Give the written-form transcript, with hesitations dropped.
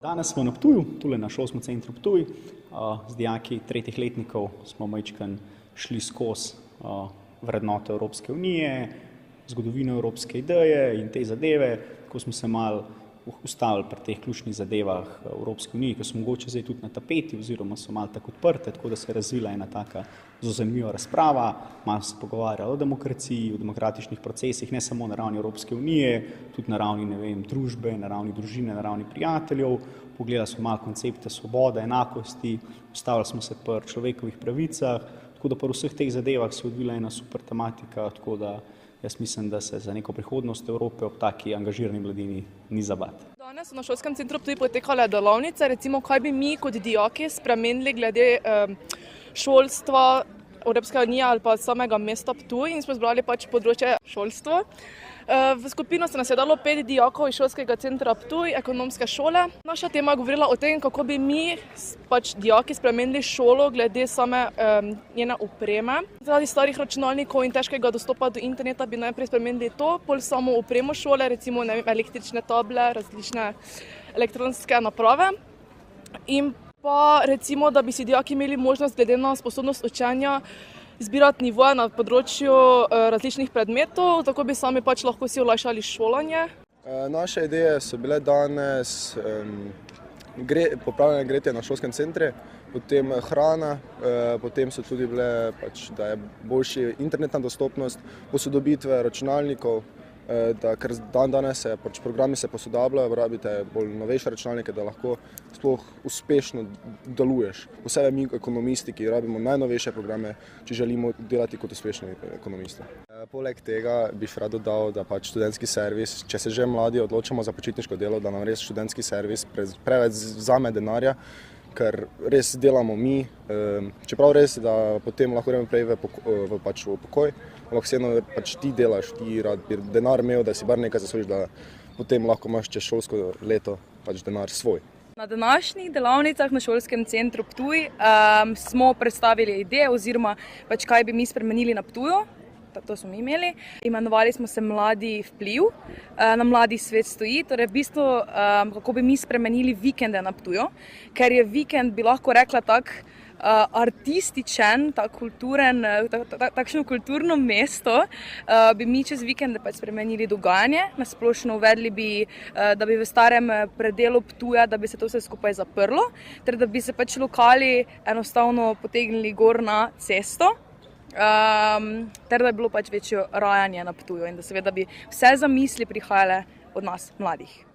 Danes smo na Ptuju, tule na šolskem centru Ptuj. Z dijaki tretjih letnikov smo majčkeno šli skozi vrednote Evropske unije, zgodovino evropske ideje in te zadeve, ko smo se malo ustavili pri teh ključnih zadevah Evropske unije, ki so mogoče zdaj tudi na tapeti oziroma so malo tako odprte, tako da se je razvila ena taka zanimiva razprava, malo se pogovarjali o demokraciji, o demokratičnih procesih, ne samo na ravni Evropske unije, tudi na ravni, družbe, na ravni družine, na ravni prijateljev. Pogledali smo malo koncepte svobode, enakosti, ustavili smo se pri človekovih pravicah, tako da pri vseh teh zadevah se je odvila ena super tematika, tako da jaz mislim, da se za neko prihodnost Evrope ob taki angažirani mladini ni za bati. Danes na šolskem centru Ptuj potekala delavnica, recimo kaj bi mi kot dijaki spremenili glede šolstva Evropske unije ali pa samega mesta Ptuj in smo izbrali področje šolstvo. V skupino se nas je dalo 5 dijakov iz šolskega centra Ptuj, ekonomske šole. Naša tema je govorila o tem, kako bi mi dijaki spremenili šolo glede same njene opreme. Zaradi starih računalnikov in težkega dostopa do interneta bi najprej spremenili to, pol samo opremo šole, recimo električne table, različne elektronske naprave. In pa recimo, da bi si dijaki imeli možnost glede na sposobnost učenja zbirati nivoje na področju različnih predmetov, tako bi sami lahko si olajšali šolanje. Naše ideje so bile danes popravljanje gretje na šolskem centru, potem hrana, potem so tudi bile, da je boljša internetna dostopnost, posodobitve računalnikov, ker danes se programi posodabljajo, rabite bolj novejše računalnike, da lahko sploh uspešno deluješ. Posebej mi ekonomisti, ki rabimo najnovejše programe, če želimo delati kot uspešni ekonomisti. Poleg tega bi še rad dodal, da študentski servis, če se že mladi odločamo za počitniško delo, da nam res študentski servis preveč vzame denarja, ker res delamo mi, čeprav res, da potem lahko gremo prej v pokoj, ampak vseeno ti delaš, ti rad bi denar imel, da si bar nekaj zaslužiš, da potem lahko imaš čez šolsko leto denar svoj. Na današnjih delavnicah na šolskem centru Ptuj smo predstavili ideje oziroma kaj bi mi spremenili na Ptuju. To smo mi imeli. Imenovali smo se Mladi vpliv, na Mladi svet stoji, torej v bistvu kako bi mi spremenili vikende na Ptuju, ker je vikend, bi lahko rekla artističen, takšno kulturno mesto, bi mi čez vikende spremenili dogajanje, nasplošno uvedli bi, da bi v starem predelu Ptuja, da bi se to vse skupaj zaprlo, ter da bi se lokali enostavno potegnili gor na cesto, ter da bi bilo večje rajanje na Ptuju in da seveda bi vse zamisli prihajale od nas mladih.